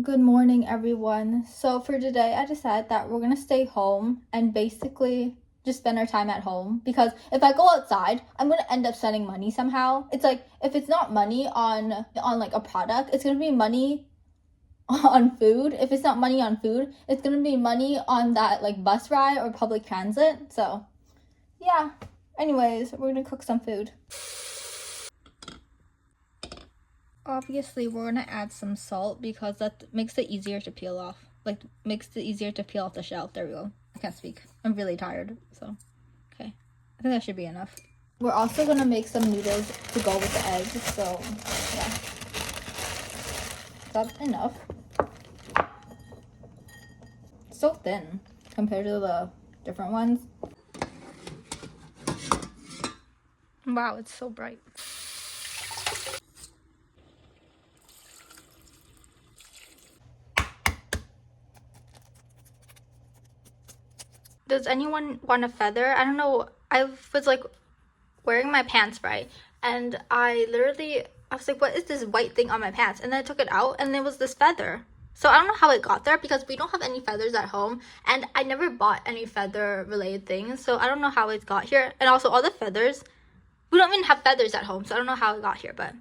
Good morning, everyone. So for today, I decided that we're gonna stay home and basically just spend our time at home because if I go outside, I'm gonna end up spending money somehow. It's like if it's not money on like a product, it's gonna be money on food. If it's not money on food, it's gonna be money on that like bus ride or public transit. So yeah. Anyways, we're gonna cook some food. Obviously, we're gonna add some salt because that makes it easier to peel off. Like, makes it easier to peel off the shell. There we go. I can't speak. I'm really tired, so. Okay. I think that should be enough. We're also gonna make some noodles to go with the eggs, so, yeah. That's enough. It's so thin compared to the different ones. Wow, it's so bright. Does anyone want a feather? I don't know. I was like wearing my pants, right? And I was like, what is this white thing on my pants? And then I took it out and there was this feather. So I don't know how it got there because we don't have any feathers at home. And I never bought any feather related things. So I don't know how it got here. And also all the feathers, we don't even have feathers at home. So I don't know how it got here, but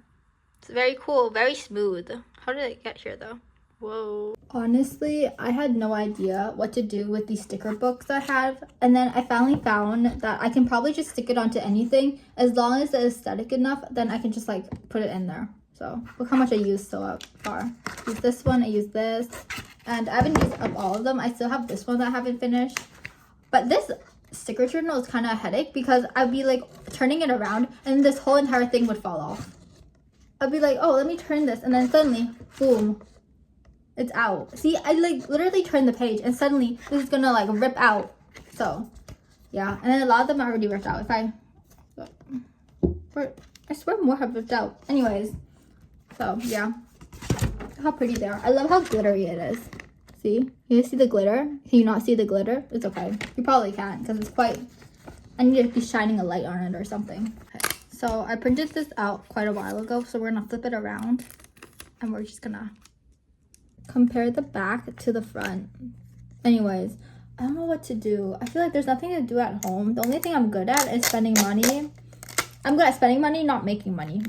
it's very cool, very smooth. How did it get here though? Whoa. Honestly, I had no idea what to do with these sticker books I have. And then I finally found that I can probably just stick it onto anything. As long as it's aesthetic enough, then I can just like put it in there. So look how much I used so far. Use this one, I use this. And I haven't used up all of them. I still have this one that I haven't finished. But this sticker journal is kind of a headache because I'd be like turning it around and this whole entire thing would fall off. I'd be like, oh, let me turn this. And then suddenly, boom. It's out. See, I like literally turned the page and suddenly this is gonna like rip out. So yeah, and then a lot of them are already ripped out. I swear more have ripped out. Anyways, so yeah, look how pretty they are. I love how glittery it is. See, you see the glitter? Can you not see the glitter? It's okay. You probably can't because it's quite, I need to be shining a light on it or something. Okay. So I printed this out quite a while ago, so we're gonna flip it around and we're just gonna compare the back to the front. Anyways, I don't know what to do. I feel like there's nothing to do at home. The only thing I'm good at is spending money. I'm good at spending money, not making money.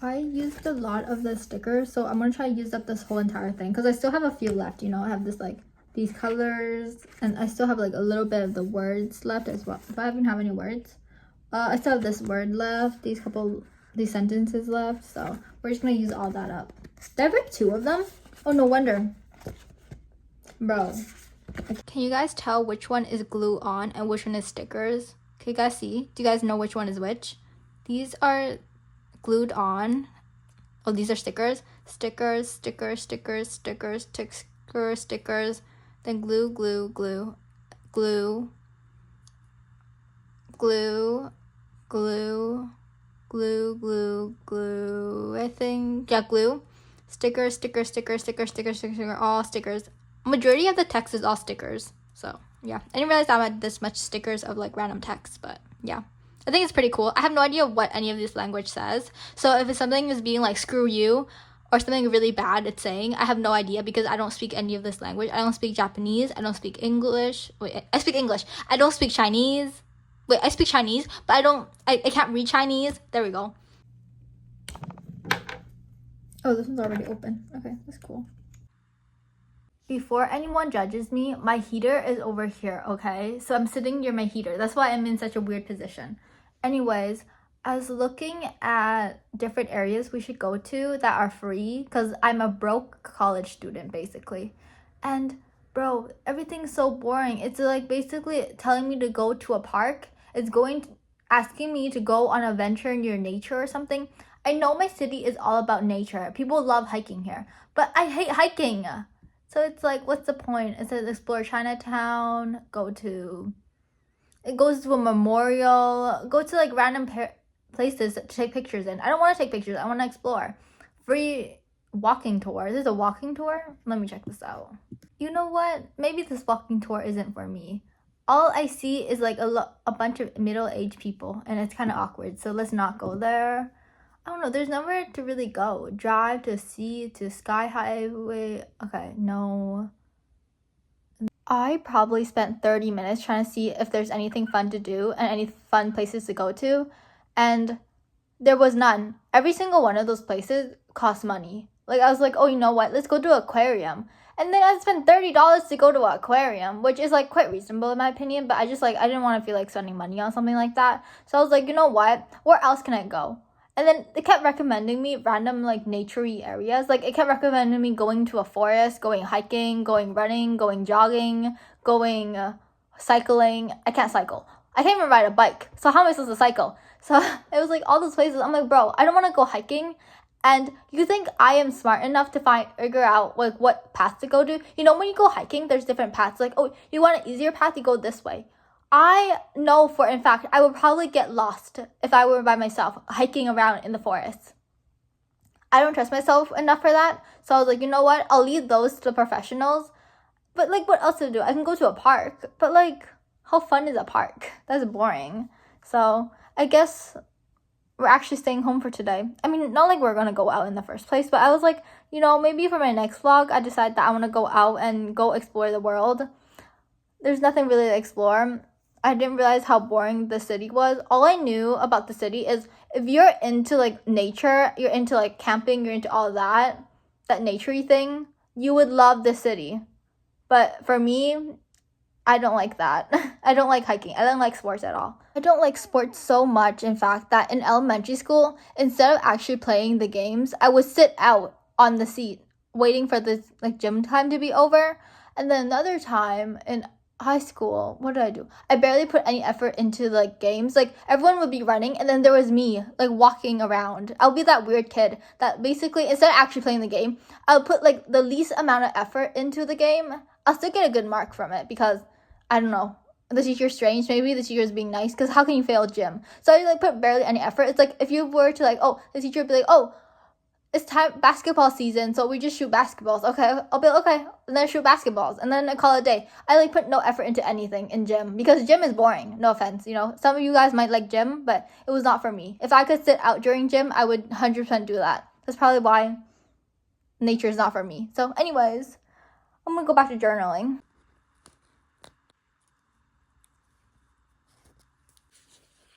I used a lot of the stickers, so I'm gonna try to use up this whole entire thing because I still have a few left. You know, I have this like these colors, and I still have like a little bit of the words left as well. If I even have any words, I still have this word left. These sentences left, so we're just gonna use all that up. Did I break two of them? Oh, no wonder. Bro. Can you guys tell which one is glue on and which one is stickers? Can you guys see? Do you guys know which one is which? These are glued on. Oh, these are stickers. Stickers, stickers, stickers, stickers, stickers, stickers. Then glue, glue, glue, glue, glue, glue, glue, glue, glue, I think. Yeah, glue. Stickers, stickers, stickers, stickers, stickers, stickers, all stickers. Majority of the text is all stickers. So, yeah. I didn't realize I had this much stickers of, like, random text, but, yeah. I think it's pretty cool. I have no idea what any of this language says. So, if it's something is being, like, screw you, or something really bad it's saying, I have no idea because I don't speak any of this language. I don't speak Japanese. I don't speak English. Wait, I speak English. I don't speak Chinese. Wait, I speak Chinese, but I can't read Chinese. There we go. Oh, this one's already open. Okay, that's cool. Before anyone judges me, my heater is over here, okay? So I'm sitting near my heater. That's why I'm in such a weird position. Anyways, I was looking at different areas we should go to that are free because I'm a broke college student, basically. And bro, everything's so boring. It's like basically telling me to go to a park. It's asking me to go on a venture near nature or something. I know my city is all about nature. People love hiking here, but I hate hiking. So it's like, what's the point? It says explore Chinatown, it goes to a memorial, go to like random places to take pictures in. I don't want to take pictures. I want to explore. Free walking tour. This is a walking tour? Let me check this out. You know what? Maybe this walking tour isn't for me. All I see is like a bunch of middle-aged people and it's kind of awkward. So let's not go there. I don't know, there's nowhere to really go. Drive to sea to Sky Highway. Okay, no. I probably spent 30 minutes trying to see if there's anything fun to do and any fun places to go to. And there was none. Every single one of those places cost money. Like, I was like, oh, you know what? Let's go to an aquarium. And then I spent $30 to go to an aquarium, which is like quite reasonable in my opinion. But I didn't want to feel like spending money on something like that. So I was like, you know what? Where else can I go? And then it kept recommending me random like naturey areas. Like it kept recommending me going to a forest, going hiking, going running, going jogging, going cycling. I can't cycle. I can't even ride a bike. So how am I supposed to cycle? So it was like all those places. I'm like, bro, I don't want to go hiking. And you think I am smart enough to figure out like what path to go to? You know, when you go hiking, there's different paths. Like, oh, you want an easier path? You go this way. I know for in fact I would probably get lost if I were by myself hiking around in the forest. I don't trust myself enough for that. So I was like, you know what? I'll leave those to the professionals. But like, what else to do? I can go to a park. But like, how fun is a park? That's boring. So I guess we're actually staying home for today. I mean, not like we're gonna go out in the first place, but I was like, you know, maybe for my next vlog, I decide that I want to go out and go explore the world. There's nothing really to explore. I didn't realize how boring the city was. All I knew about the city is if you're into like nature, you're into like camping, you're into all that naturey thing, you would love the city. But for me, I don't like that. I don't like hiking. I don't like sports at all. I don't like sports so much, in fact, that in elementary school, instead of actually playing the games, I would sit out on the seat waiting for the like gym time to be over. And then another time in high school, what did I do? I barely put any effort into like games. Like everyone would be running and then there was me like walking around. I'll be that weird kid that basically instead of actually playing the game, I'll put like the least amount of effort into the game. I'll still get a good mark from it because I don't know, the teacher's strange. Maybe the teacher's being nice because how can you fail gym? So I like put barely any effort. It's like if you were to like, oh, the teacher would be like, oh, it's time basketball season, so we just shoot basketballs. Okay, I'll be like, okay, and then I shoot basketballs, and then I call it a day. I like put no effort into anything in gym because gym is boring. No offense, you know, some of you guys might like gym, but it was not for me. If I could sit out during gym, I would 100% do that. That's probably why nature is not for me. So, anyways, I'm gonna go back to journaling.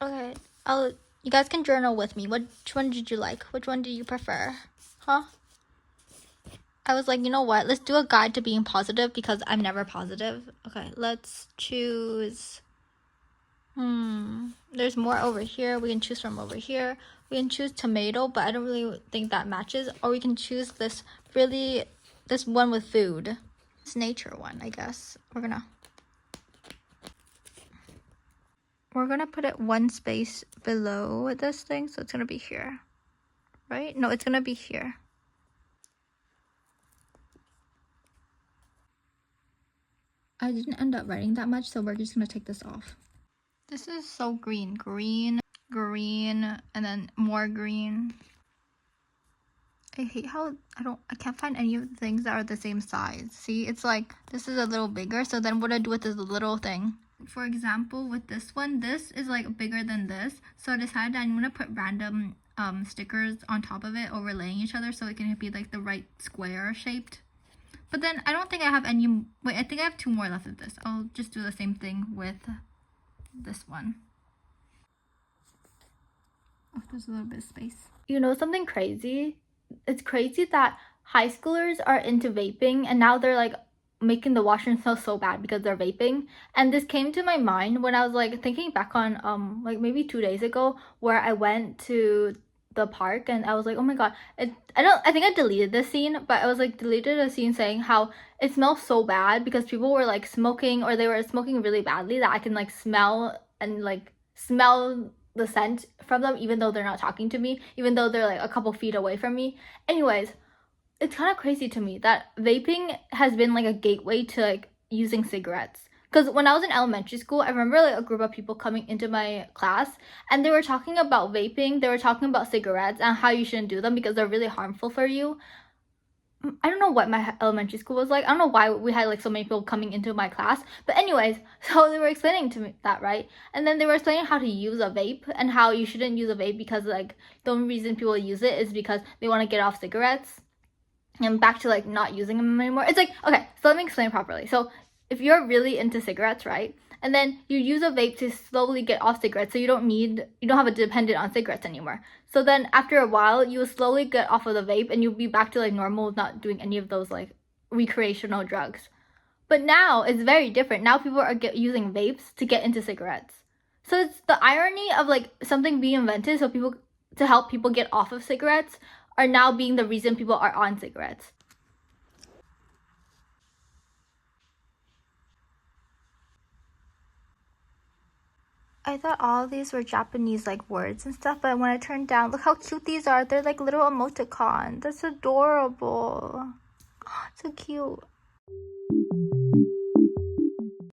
Okay, you guys can journal with me. Which one did you like? Which one do you prefer? Huh? I was like, you know what? Let's do a guide to being positive because I'm never positive. Okay, let's choose. There's more over here. We can choose from over here. We can choose tomato, but I don't really think that matches. Or we can choose this one with food. This nature one, I guess. We're gonna put it one space below this thing, so it's gonna be here. Right? No, it's gonna be here. I didn't end up writing that much, so we're just gonna take this off. This is so green. Green, and then more green. I hate how I can't find any of the things that are the same size. See, it's like this is a little bigger, so then what I do with this little thing. For example, with this one, this is like bigger than this, so I decided I'm gonna put random stickers on top of it, overlaying each other, so it can be like the right square shaped. But then I don't think I have any. Wait, I think I have 2 more left of this. I'll just do the same thing with this one. Oh, there's a little bit of space. You know something crazy? It's crazy that high schoolers are into vaping, and now they're like making the washroom smell so bad because they're vaping. And this came to my mind when I was like thinking back on like maybe 2 days ago where I went to the park and I was like, oh my god, I think I deleted this scene, but I was like deleted a scene saying how it smells so bad because people were like smoking, or they were smoking really badly, that I can like smell the scent from them even though they're not talking to me, even though they're like a couple feet away from me. Anyways, it's kind of crazy to me that vaping has been like a gateway to like using cigarettes. Because when I was in elementary school, I remember like a group of people coming into my class and they were talking about vaping. They were talking about cigarettes and how you shouldn't do them because they're really harmful for you. I don't know what my elementary school was like. I don't know why we had like so many people coming into my class. But anyways, so they were explaining to me that, right? And then they were explaining how to use a vape and how you shouldn't use a vape because like the only reason people use it is because they want to get off cigarettes. And back to like not using them anymore. It's like, okay, so let me explain properly. So if you're really into cigarettes, right? And then you use a vape to slowly get off cigarettes, so you don't have a dependent on cigarettes anymore. So then after a while, you will slowly get off of the vape and you'll be back to like normal, not doing any of those like recreational drugs. But now it's very different. Now people are using vapes to get into cigarettes. So it's the irony of like something being invented so people to help people get off of cigarettes are now being the reason people are on cigarettes. I thought all of these were Japanese like words and stuff, but when I turned down, look how cute these are. They're like little emoticons. That's adorable. So cute.